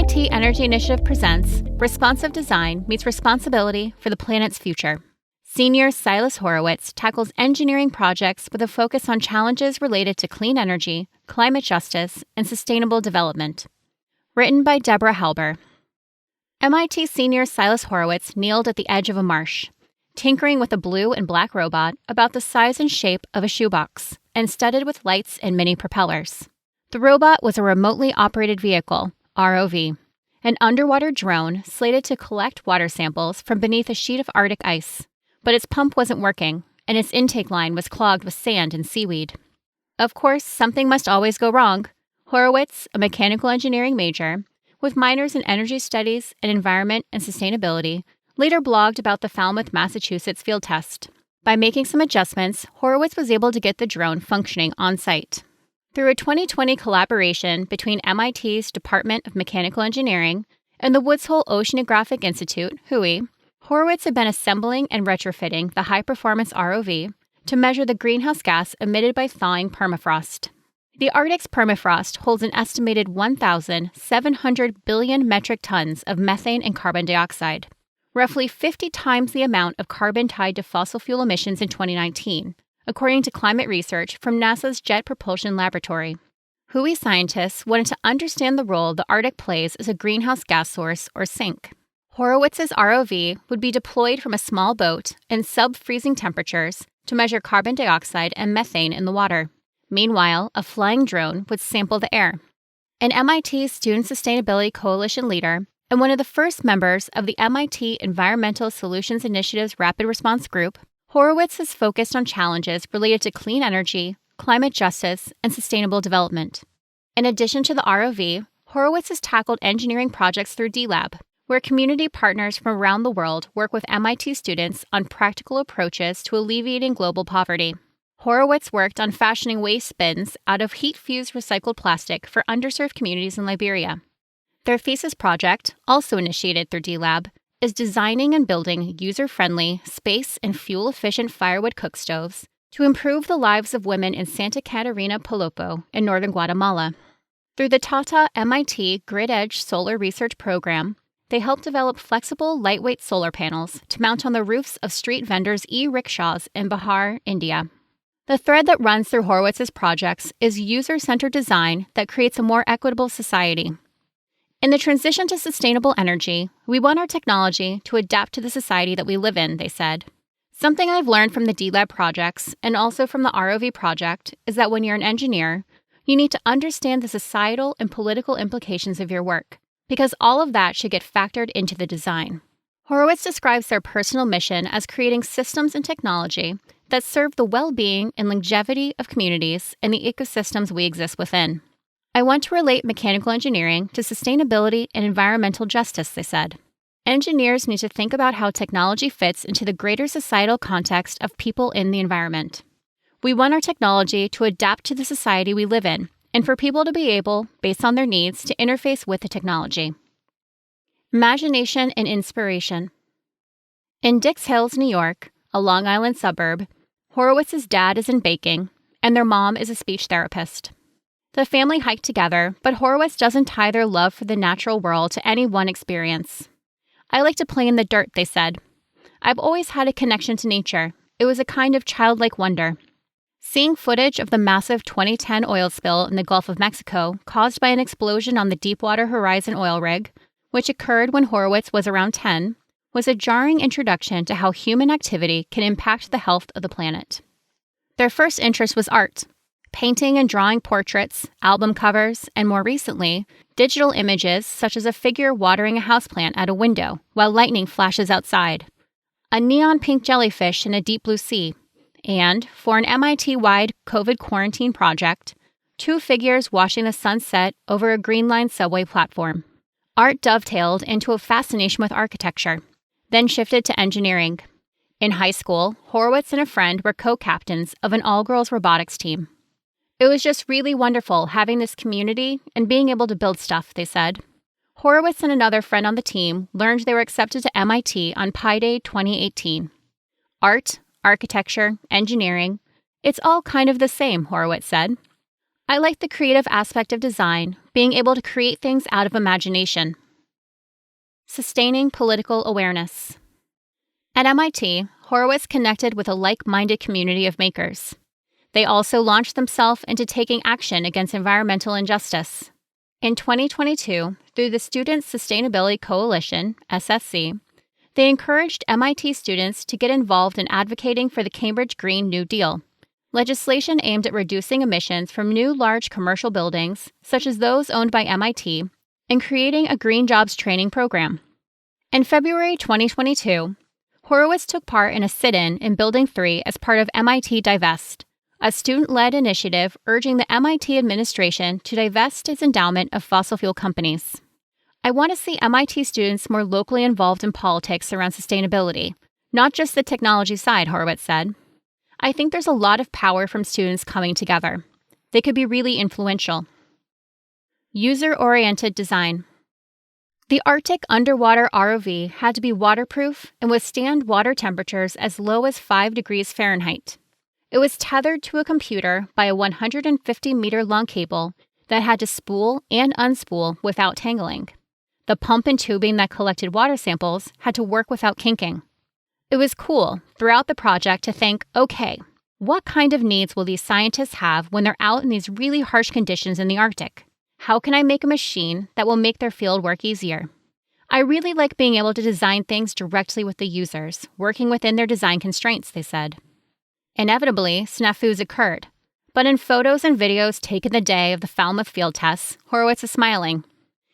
MIT Energy Initiative presents Responsive Design Meets Responsibility for the Planet's Future. Senior Sylas Horowitz tackles engineering projects with a focus on challenges related to clean energy, climate justice, and sustainable development. Written by Deborah Halber. MIT senior Sylas Horowitz kneeled at the edge of a marsh, tinkering with a blue and black robot about the size and shape of a shoebox, and studded with lights and mini propellers. The robot was a remotely operated vehicle, ROV, an underwater drone slated to collect water samples from beneath a sheet of Arctic ice. But its pump wasn't working, and its intake line was clogged with sand and seaweed. Of course, something must always go wrong. Horowitz, a mechanical engineering major, with minors in energy studies and environment and sustainability, later blogged about the Falmouth, Massachusetts field test. By making some adjustments, Horowitz was able to get the drone functioning on site. Through a 2020 collaboration between MIT's Department of Mechanical Engineering and the Woods Hole Oceanographic Institute, WHOI, Horowitz had been assembling and retrofitting the high-performance ROV to measure the greenhouse gas emitted by thawing permafrost. The Arctic's permafrost holds an estimated 1,700 billion metric tons of methane and carbon dioxide, roughly 50 times the amount of carbon tied to fossil fuel emissions in 2019, according to climate research from NASA's Jet Propulsion Laboratory. WHOI scientists wanted to understand the role the Arctic plays as a greenhouse gas source, or sink. Horowitz's ROV would be deployed from a small boat in sub-freezing temperatures to measure carbon dioxide and methane in the water. Meanwhile, a flying drone would sample the air. An MIT Student Sustainability Coalition leader and one of the first members of the MIT Environmental Solutions Initiative's Rapid Response Group, Horowitz has focused on challenges related to clean energy, climate justice, and sustainable development. In addition to the ROV, Horowitz has tackled engineering projects through D-Lab, where community partners from around the world work with MIT students on practical approaches to alleviating global poverty. Horowitz worked on fashioning waste bins out of heat-fused recycled plastic for underserved communities in Liberia. Their thesis project, also initiated through D-Lab, is designing and building user-friendly, space- and fuel-efficient firewood cook stoves to improve the lives of women in Santa Catarina Palopo in northern Guatemala. Through the Tata MIT Grid Edge Solar Research Program, they help develop flexible, lightweight solar panels to mount on the roofs of street vendors' e-rickshaws in Bihar, India. The thread that runs through Horowitz's projects is user-centered design that creates a more equitable society. In the transition to sustainable energy, we want our technology to adapt to the society that we live in, they said. Something I've learned from the D-Lab projects and also from the ROV project is that when you're an engineer, you need to understand the societal and political implications of your work, because all of that should get factored into the design. Horowitz describes their personal mission as creating systems and technology that serve the well-being and longevity of communities and the ecosystems we exist within. I want to relate mechanical engineering to sustainability and environmental justice, they said. Engineers need to think about how technology fits into the greater societal context of people in the environment. We want our technology to adapt to the society we live in, and for people to be able, based on their needs, to interface with the technology. Imagination and inspiration. In Dix Hills, New York, a Long Island suburb, Horowitz's dad is in baking, and their mom is a speech therapist. The family hike together, but Horowitz doesn't tie their love for the natural world to any one experience. I like to play in the dirt, they said. I've always had a connection to nature. It was a kind of childlike wonder. Seeing footage of the massive 2010 oil spill in the Gulf of Mexico caused by an explosion on the Deepwater Horizon oil rig, which occurred when Horowitz was around 10, was a jarring introduction to how human activity can impact the health of the planet. Their first interest was art. Painting and drawing portraits, album covers, and more recently, digital images such as a figure watering a houseplant at a window while lightning flashes outside, a neon pink jellyfish in a deep blue sea, and, for an MIT-wide COVID quarantine project, 2 figures watching the sunset over a Green Line subway platform. Art dovetailed into a fascination with architecture, then shifted to engineering. In high school, Horowitz and a friend were co-captains of an all-girls robotics team. It was just really wonderful having this community and being able to build stuff, they said. Horowitz and another friend on the team learned they were accepted to MIT on Pi Day 2018. Art, architecture, engineering, it's all kind of the same, Horowitz said. I like the creative aspect of design, being able to create things out of imagination. Sustaining political awareness. At MIT, Horowitz connected with a like-minded community of makers. They also launched themselves into taking action against environmental injustice. In 2022, through the Student Sustainability Coalition, SSC, they encouraged MIT students to get involved in advocating for the Cambridge Green New Deal, legislation aimed at reducing emissions from new large commercial buildings, such as those owned by MIT, and creating a green jobs training program. In February 2022, Horowitz took part in a sit-in in Building 3 as part of MIT Divest, a student-led initiative urging the MIT administration to divest its endowment of fossil fuel companies. I want to see MIT students more locally involved in politics around sustainability, not just the technology side, Horowitz said. I think there's a lot of power from students coming together. They could be really influential. User-oriented design. The Arctic underwater ROV had to be waterproof and withstand water temperatures as low as 5 degrees Fahrenheit. It was tethered to a computer by a 150-meter-long cable that had to spool and unspool without tangling. The pump and tubing that collected water samples had to work without kinking. It was cool throughout the project to think, okay, what kind of needs will these scientists have when they're out in these really harsh conditions in the Arctic? How can I make a machine that will make their field work easier? I really like being able to design things directly with the users, working within their design constraints, they said. Inevitably, snafus occurred, but in photos and videos taken the day of the Falmouth field tests, Horowitz is smiling.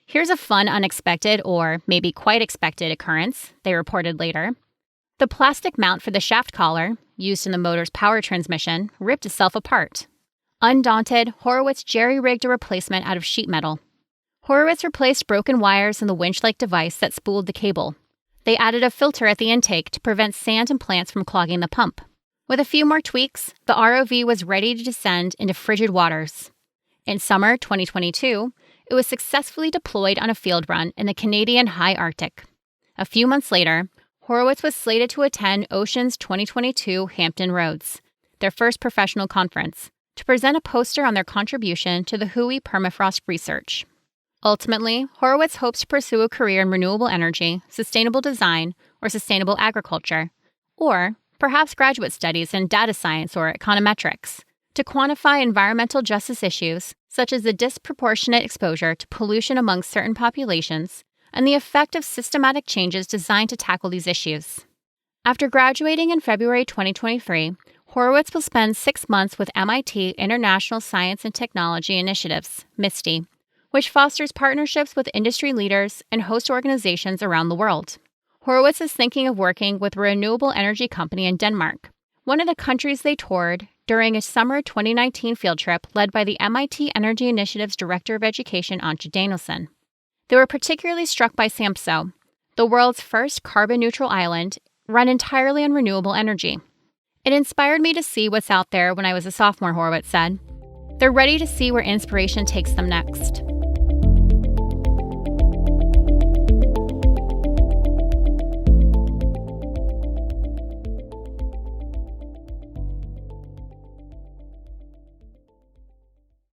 Here's a fun, unexpected, or maybe quite expected occurrence, they reported later. The plastic mount for the shaft collar, used in the motor's power transmission, ripped itself apart. Undaunted, Horowitz jerry-rigged a replacement out of sheet metal. Horowitz replaced broken wires in the winch-like device that spooled the cable. They added a filter at the intake to prevent sand and plants from clogging the pump. With a few more tweaks, the ROV was ready to descend into frigid waters. In summer 2022, it was successfully deployed on a field run in the Canadian high Arctic. A few months later, Horowitz was slated to attend Ocean's 2022 Hampton Roads, their first professional conference, to present a poster on their contribution to the Hui permafrost research. Ultimately, Horowitz hopes to pursue a career in renewable energy, sustainable design, or sustainable agriculture, or perhaps graduate studies in data science or econometrics, to quantify environmental justice issues such as the disproportionate exposure to pollution among certain populations and the effect of systematic changes designed to tackle these issues. After graduating in February 2023, Horowitz will spend 6 months with MIT International Science and Technology Initiatives, MISTI, which fosters partnerships with industry leaders and host organizations around the world. Horowitz is thinking of working with a renewable energy company in Denmark, one of the countries they toured during a summer 2019 field trip led by the MIT Energy Initiative's Director of Education, Antje Danielson. They were particularly struck by Samso, the world's first carbon-neutral island run entirely on renewable energy. It inspired me to see what's out there when I was a sophomore, Horowitz said. They're ready to see where inspiration takes them next.